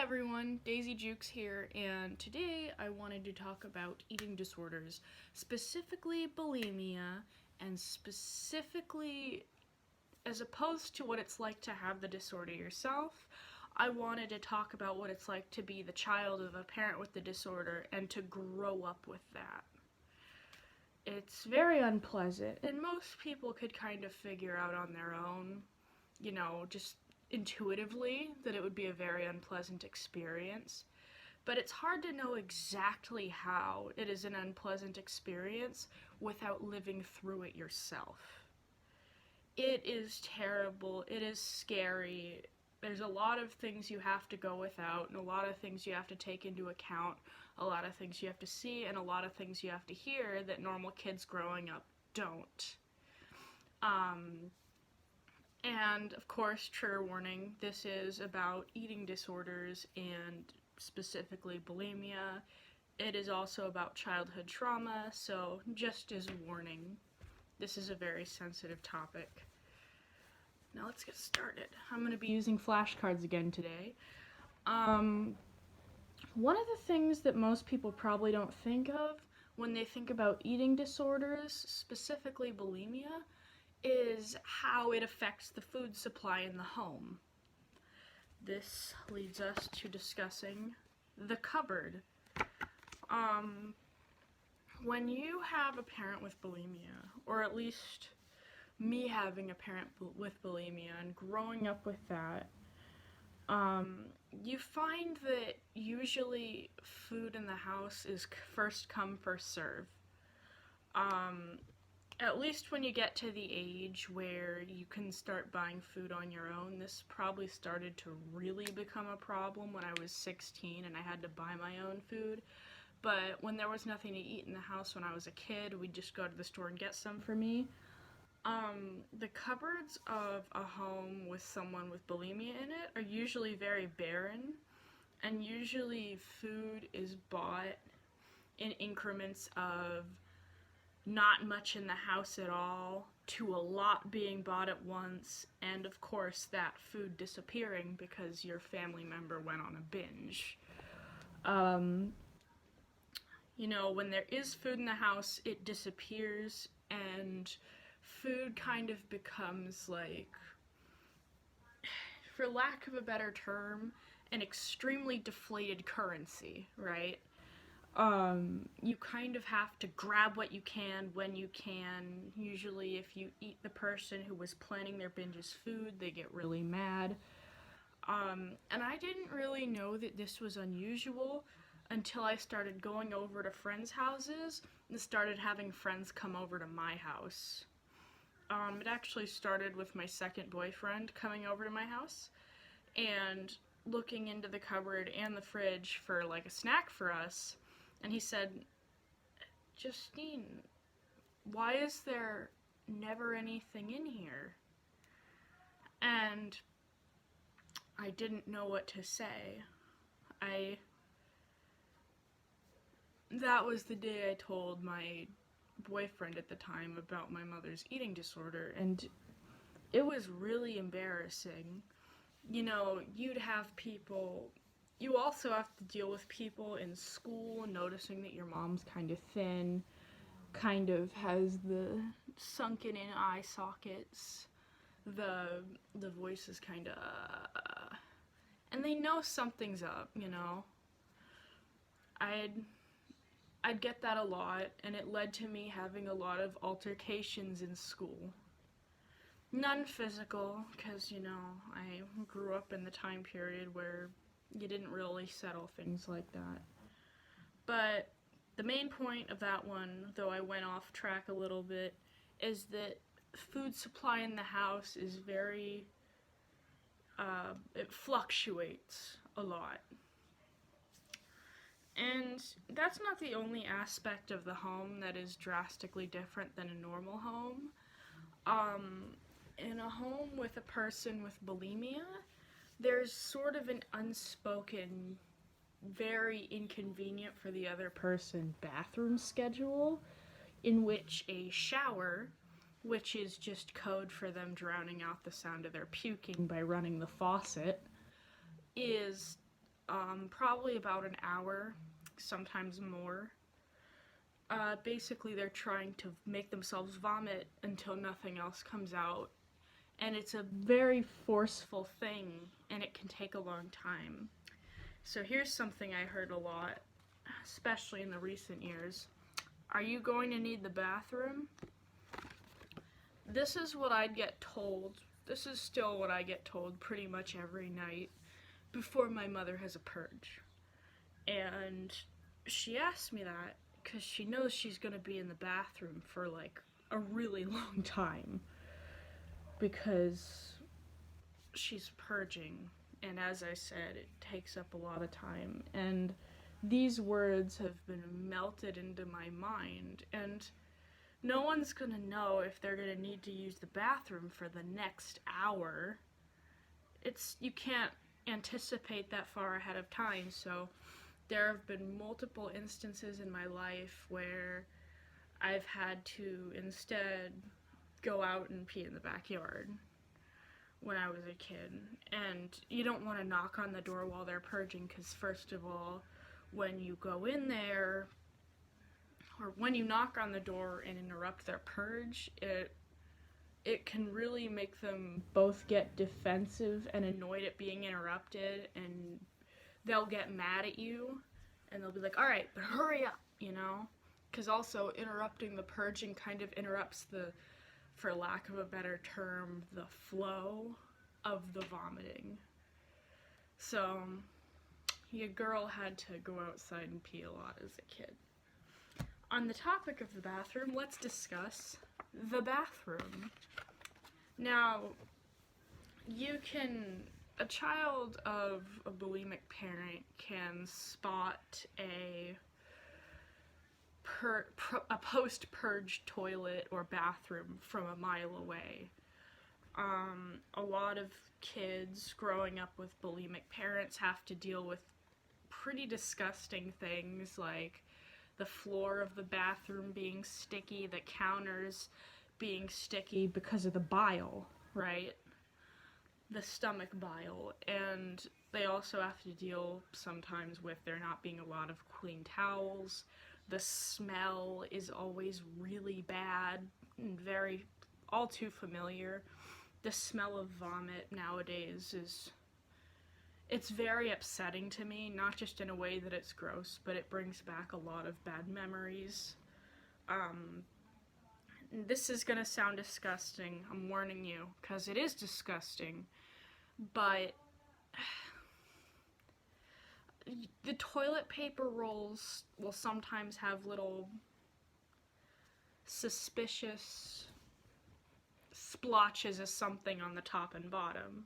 everyone, Daisy Jukes here, and today I wanted to talk about eating disorders, specifically bulimia, and specifically as opposed to what it's like to have the disorder yourself. I wanted to talk about what it's like to be the child of a parent with the disorder and to grow up with that. It's very unpleasant, and most people could kind of figure out on their own, just intuitively that it would be a very unpleasant experience. But it's hard to know exactly how it is an unpleasant experience without living through it yourself. It is terrible, it is scary. There's a lot of things you have to go without, and a lot of things you have to take into account, a lot of things you have to see, and a lot of things you have to hear that normal kids growing up don't. And of course, trigger warning, this is about eating disorders and specifically bulimia. It is also about childhood trauma, so just as a warning, this is a very sensitive topic. Now let's get started. I'm going to be using flashcards again today. One of the things that most people probably don't think of when they think about eating disorders, specifically bulimia, is how it affects the food supply in the home. This leads us to discussing the cupboard. When you have a parent with bulimia, or at least me having a parent with bulimia and growing up with that, you find that usually food in the house is first come, first serve. At least when you get to the age where you can start buying food on your own. This probably started to really become a problem when I was 16 and I had to buy my own food. But when there was nothing to eat in the house when I was a kid, we'd just go to the store and get some for me. The cupboards of a home with someone with bulimia in it are usually very barren, and usually food is bought in increments of not much in the house at all, to a lot being bought at once, and of course that food disappearing because your family member went on a binge. When there is food in the house, it disappears, and food kind of becomes like, for lack of a better term, an extremely deflated currency, right? You kind of have to grab what you can when you can. Usually if you eat the person who was planning their binge's food, they get really mad. And I didn't really know that this was unusual until I started going over to friends' houses and started having friends come over to my house. It actually started with my second boyfriend coming over to my house and looking into the cupboard and the fridge for like a snack for us. And he said, "Justine, why is there never anything in here?" And I didn't know what to say. That was the day I told my boyfriend at the time about my mother's eating disorder, and it was really embarrassing. You'd have people. You also have to deal with people in school noticing that your mom's kind of thin, kind of has the sunken in eye sockets, the voice is kind of, and they know something's up, I'd get that a lot, and it led to me having a lot of altercations in school. None physical, because, I grew up in the time period where you didn't really settle things like that. But the main point of that one, though I went off track a little bit, is that food supply in the house is very, it fluctuates a lot. And that's not the only aspect of the home that is drastically different than a normal home. In a home with a person with bulimia, there's sort of an unspoken, very inconvenient for the other person bathroom schedule, in which a shower, which is just code for them drowning out the sound of their puking by running the faucet, is probably about an hour, sometimes more. Basically, they're trying to make themselves vomit until nothing else comes out. And it's a very forceful thing, and it can take a long time. So here's something I heard a lot, especially in the recent years. Are you going to need the bathroom? This is what I'd get told. This is still what I get told pretty much every night before my mother has a purge. And she asked me that because she knows she's going to be in the bathroom for like a really long time because she's purging. And as I said, it takes up a lot of time. And these words have been melted into my mind. And no one's gonna know if they're gonna need to use the bathroom for the next hour. You can't anticipate that far ahead of time, so there have been multiple instances in my life where I've had to instead go out and pee in the backyard when I was a kid. And you don't want to knock on the door while they're purging, because first of all, when you go in there, or when you knock on the door and interrupt their purge, it can really make them both get defensive and annoyed at being interrupted, and they'll get mad at you, and they'll be like, alright, but hurry up, you know? Because also, interrupting the purging kind of interrupts for lack of a better term, the flow of the vomiting. So, your girl had to go outside and pee a lot as a kid. On the topic of the bathroom, let's discuss the bathroom. Now, a child of a bulimic parent can spot a post-purge toilet or bathroom from a mile away. A lot of kids growing up with bulimic parents have to deal with pretty disgusting things like the floor of the bathroom being sticky, the counters being sticky because of the bile, right? The stomach bile. And they also have to deal sometimes with there not being a lot of clean towels. The smell is always really bad and all too familiar. The smell of vomit nowadays it's very upsetting to me, not just in a way that it's gross, but it brings back a lot of bad memories. This is gonna sound disgusting, I'm warning you, because it is disgusting, but the toilet paper rolls will sometimes have little suspicious splotches of something on the top and bottom,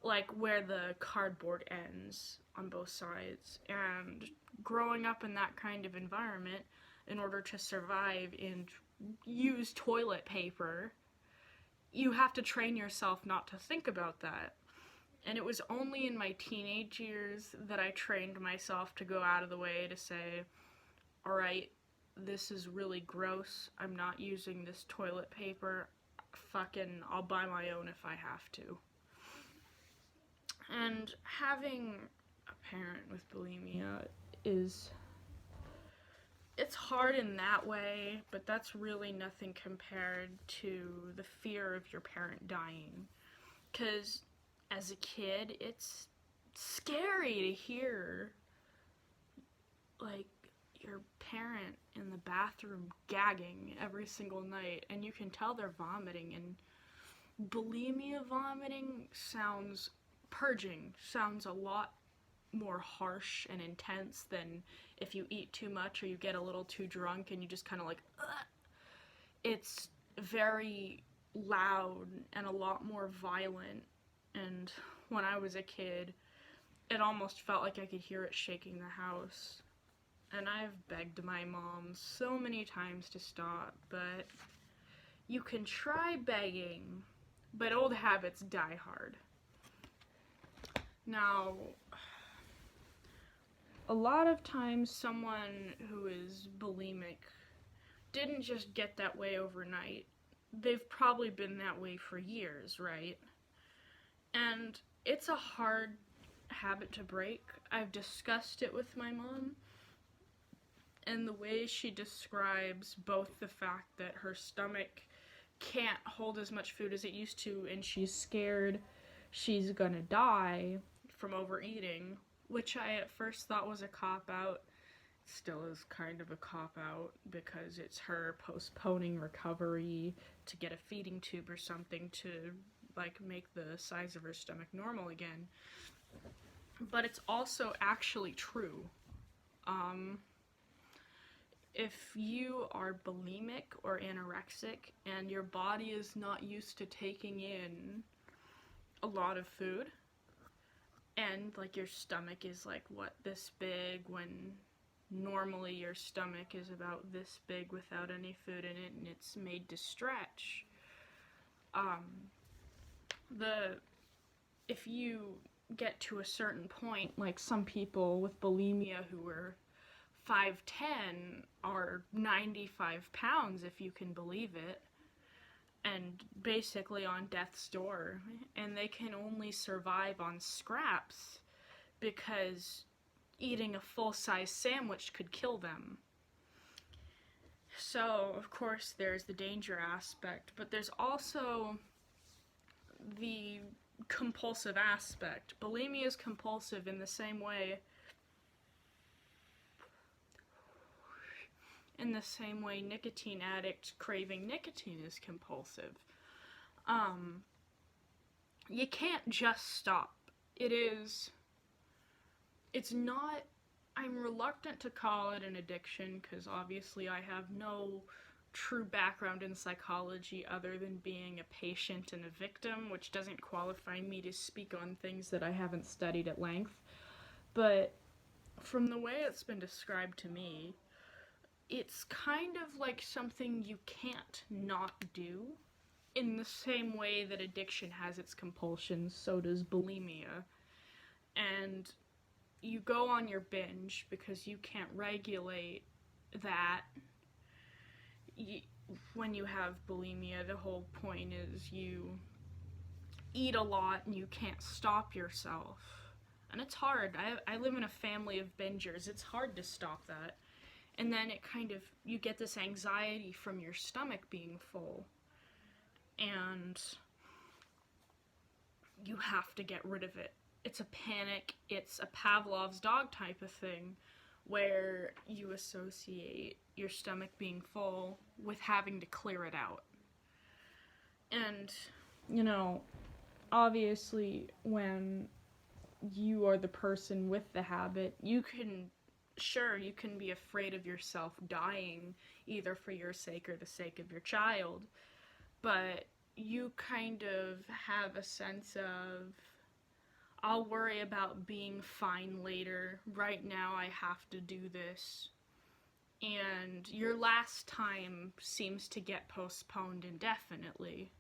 like where the cardboard ends on both sides. And growing up in that kind of environment, in order to survive and use toilet paper, you have to train yourself not to think about that. And it was only in my teenage years that I trained myself to go out of the way to say, alright, this is really gross, I'm not using this toilet paper, I'll buy my own if I have to. And having a parent with bulimia it's hard in that way, but that's really nothing compared to the fear of your parent dying. 'Cause as a kid, it's scary to hear, like, your parent in the bathroom gagging every single night, and you can tell they're vomiting, and bulimia vomiting purging sounds a lot more harsh and intense than if you eat too much or you get a little too drunk and you just kind of like, ugh. It's very loud and a lot more violent, and when I was a kid, it almost felt like I could hear it shaking the house. And I've begged my mom so many times to stop, but you can try begging, but old habits die hard. Now, a lot of times someone who is bulimic didn't just get that way overnight. They've probably been that way for years, right? And it's a hard habit to break. I've discussed it with my mom, and the way she describes both the fact that her stomach can't hold as much food as it used to, and she's scared she's gonna die from overeating, which I at first thought was a cop-out, still is kind of a cop-out, because it's her postponing recovery to get a feeding tube or something to, like, make the size of her stomach normal again. But it's also actually true. If you are bulimic or anorexic and your body is not used to taking in a lot of food, and like your stomach is like what, this big, when normally your stomach is about this big without any food in it, and it's made to stretch. If you get to a certain point, like some people with bulimia who are 5'10" are 95 pounds, if you can believe it, and basically on death's door, and they can only survive on scraps because eating a full-size sandwich could kill them. So, of course, there's the danger aspect, but there's also the compulsive aspect. Bulimia is compulsive in the same way nicotine addict craving nicotine is compulsive. You can't just stop. It's not, I'm reluctant to call it an addiction, because obviously I have no true background in psychology other than being a patient and a victim, which doesn't qualify me to speak on things that I haven't studied at length. But from the way it's been described to me, it's kind of like something you can't not do. In the same way that addiction has its compulsions, so does bulimia. And you go on your binge because you can't regulate that. When you have bulimia, the whole point is you eat a lot and you can't stop yourself. And it's hard. I live in a family of bingers. It's hard to stop that. And then it kind of, you get this anxiety from your stomach being full. And you have to get rid of it. It's a panic, it's a Pavlov's dog type of thing, where you associate your stomach being full with having to clear it out. And, obviously, when you are the person with the habit, you can be afraid of yourself dying, either for your sake or the sake of your child, but you kind of have a sense of, I'll worry about being fine later. Right now I have to do this. And your last time seems to get postponed indefinitely.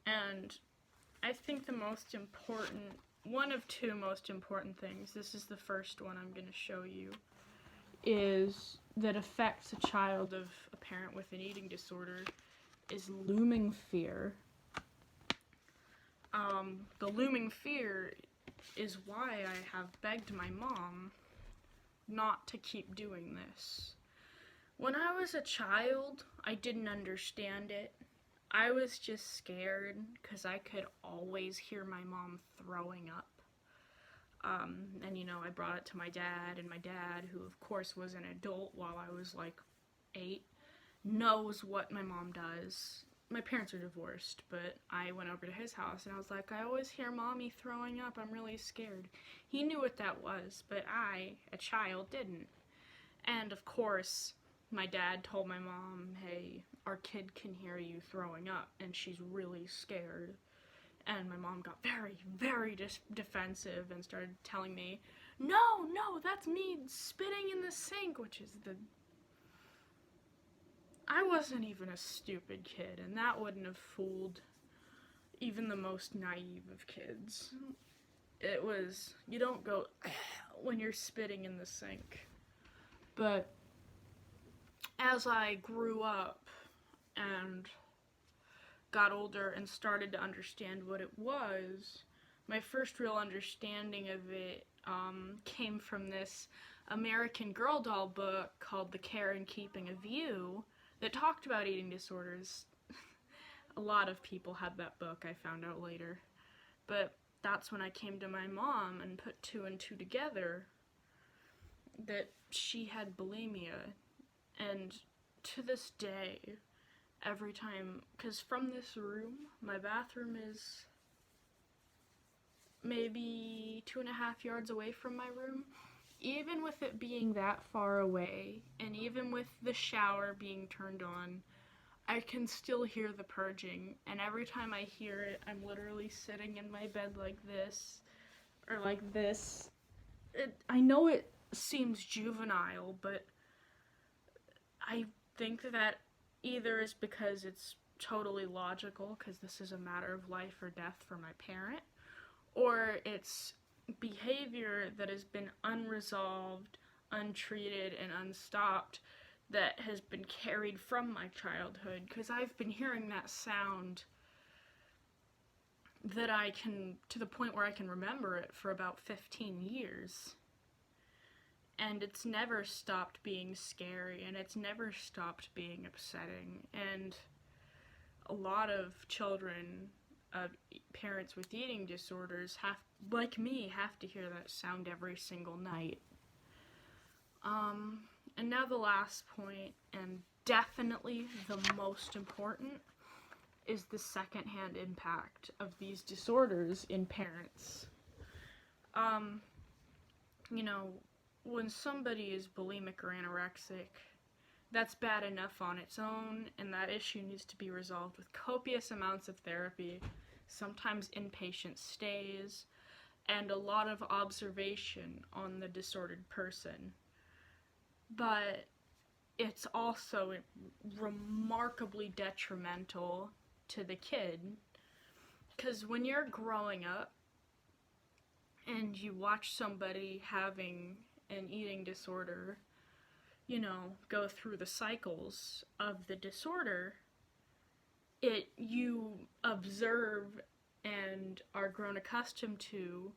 And I think one of two most important things, this is the first one I'm going to show you, is that affects a child of a parent with an eating disorder, is looming fear. The looming fear is why I have begged my mom not to keep doing this. When I was a child, I didn't understand it. I was just scared because I could always hear my mom throwing up. And I brought it to my dad, and my dad, who of course was an adult while I was like 8, knows what my mom does. My parents are divorced, but I went over to his house and I was like, I always hear mommy throwing up, I'm really scared. He knew what that was, but I, a child, didn't. And of course, my dad told my mom, hey, our kid can hear you throwing up, and she's really scared. And my mom got very, very defensive and started telling me, no, that's me spitting in the sink, which is I wasn't even a stupid kid, and that wouldn't have fooled even the most naive of kids. It was, you don't go when you're spitting in the sink. But as I grew up and got older and started to understand what it was, my first real understanding of it came from this American Girl doll book called The Care and Keeping of You that talked about eating disorders. A lot of people had that book, I found out later. But that's when I came to my mom and put two and two together that she had bulimia. And to this day, every time, because from this room, my bathroom is maybe 2.5 yards away from my room. Even with it being that far away, and even with the shower being turned on, I can still hear the purging, and every time I hear it, I'm literally sitting in my bed like this, or like this. I know it seems juvenile, but I think that either is because it's totally logical, because this is a matter of life or death for my parent, or it's behavior that has been unresolved, untreated, and unstopped that has been carried from my childhood, because I've been hearing that sound that I can, to the point where I can remember it for about 15 years. And it's never stopped being scary, and it's never stopped being upsetting. And a lot of children of parents with eating disorders like me, have to hear that sound every single night. And now the last point, and definitely the most important, is the secondhand impact of these disorders in parents. You know, when somebody is bulimic or anorexic, that's bad enough on its own, and that issue needs to be resolved with copious amounts of therapy, sometimes inpatient stays, and a lot of observation on the disordered person. But it's also remarkably detrimental to the kid, because when you're growing up and you watch somebody having an eating disorder, you know, go through the cycles of the disorder, you observe and are grown accustomed to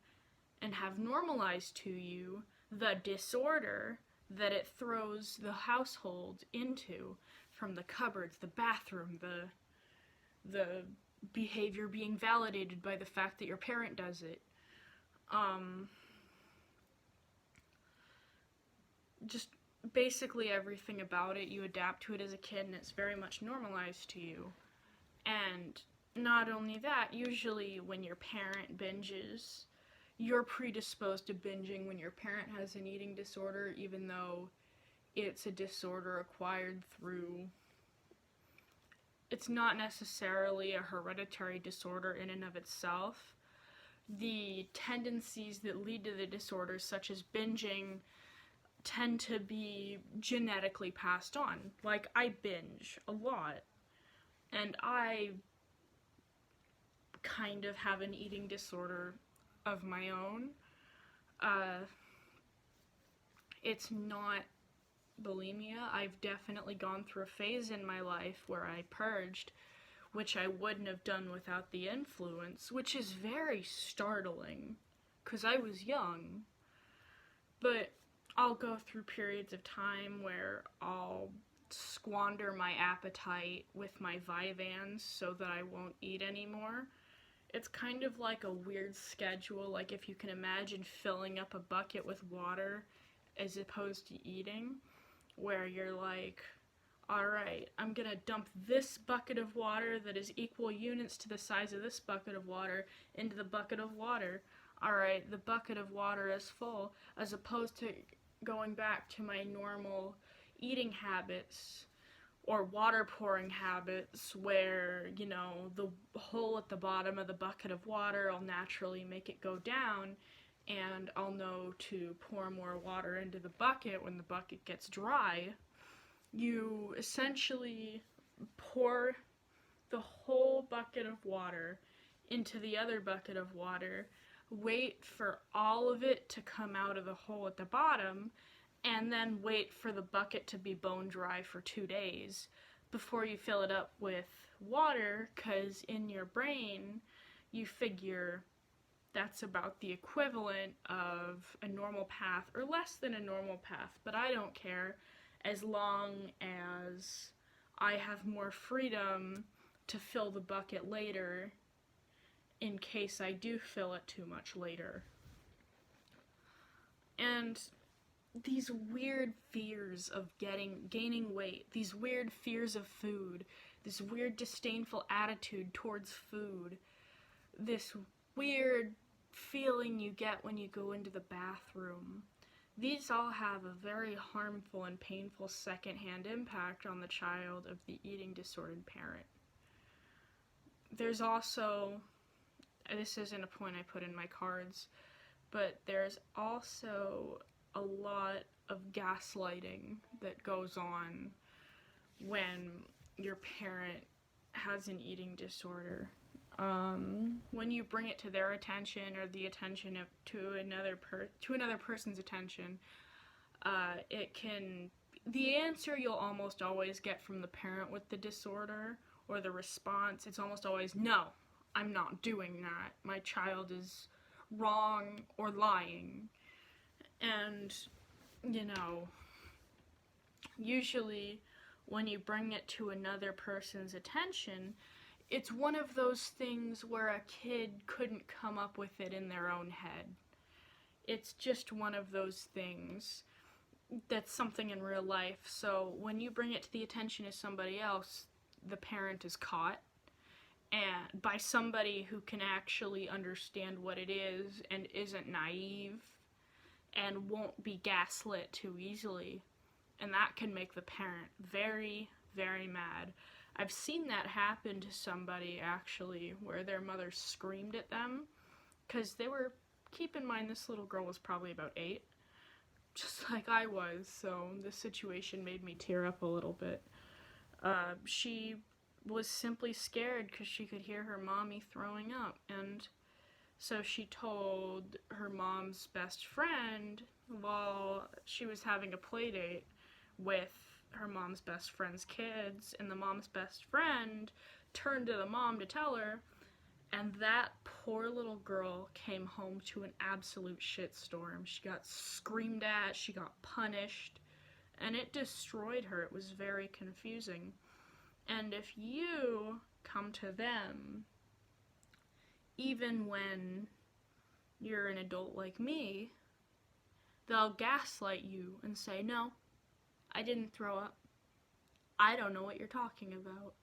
and have normalized to you the disorder that it throws the household into, from the cupboards, the bathroom, the behavior being validated by the fact that your parent does it. Just basically everything about it, you adapt to it as a kid, and it's very much normalized to you. And not only that, usually when your parent binges, you're predisposed to binging when your parent has an eating disorder, even though it's a disorder acquired through... It's not necessarily a hereditary disorder in and of itself. The tendencies that lead to the disorder, such as binging, tend to be genetically passed on. Like, I binge a lot, and I kind of have an eating disorder of my own. It's not bulimia. I've definitely gone through a phase in my life where I purged, which I wouldn't have done without the influence, which is very startling, because I was young. But I'll go through periods of time where I'll squander my appetite with my Vyvanse so that I won't eat anymore. It's kind of like a weird schedule, like if you can imagine filling up a bucket with water as opposed to eating, where you're like, alright, I'm gonna dump this bucket of water that is equal units to the size of this bucket of water into the bucket of water. Alright, the bucket of water is full, as opposed to going back to my normal eating habits or water pouring habits where, you know, the hole at the bottom of the bucket of water will naturally make it go down, and I'll know to pour more water into the bucket when the bucket gets dry. You essentially pour the whole bucket of water into the other bucket of water, wait for all of it to come out of the hole at the bottom, and then wait for the bucket to be bone dry for 2 days before you fill it up with water, because in your brain you figure that's about the equivalent of a normal path or less than a normal path, but I don't care as long as I have more freedom to fill the bucket later in case I do fill it too much later. And these weird fears of gaining weight, these weird fears of food, this weird disdainful attitude towards food, this weird feeling you get when you go into the bathroom, these all have a very harmful and painful secondhand impact on the child of the eating disordered parent. There's also, this isn't a point I put in my cards, but there's also a lot of gaslighting that goes on when your parent has an eating disorder. When you bring it to their attention or the attention of to another person's attention, the answer you'll almost always get from the parent with the disorder, or the response, it's almost always, no, I'm not doing that. My child is wrong or lying. And, usually when you bring it to another person's attention, it's one of those things where a kid couldn't come up with it in their own head. It's just one of those things that's something in real life. So when you bring it to the attention of somebody else, the parent is caught, and by somebody who can actually understand what it is and isn't naive and won't be gaslit too easily. And that can make the parent very, very mad. I've seen that happen to somebody, actually, where their mother screamed at them, because keep in mind, this little girl was probably about 8, just like I was, so this situation made me tear up a little bit. She was simply scared because she could hear her mommy throwing up, and so she told her mom's best friend while she was having a play date with her mom's best friend's kids, and the mom's best friend turned to the mom to tell her, and that poor little girl came home to an absolute shitstorm. She got screamed at, she got punished, and it destroyed her. It was very confusing. And if you come to them, even when you're an adult like me, they'll gaslight you and say, no, I didn't throw up. I don't know what you're talking about.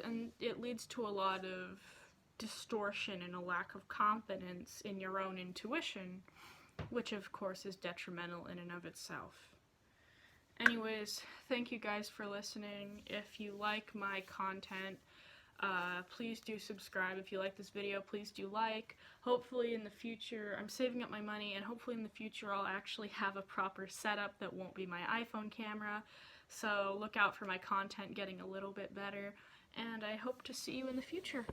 And it leads to a lot of distortion and a lack of confidence in your own intuition, which of course is detrimental in and of itself. Anyways, thank you guys for listening. If you like my content, please do subscribe. If you like this video, please do like. Hopefully in the future, I'm saving up my money, and hopefully in the future I'll actually have a proper setup that won't be my iPhone camera. So look out for my content getting a little bit better, and I hope to see you in the future.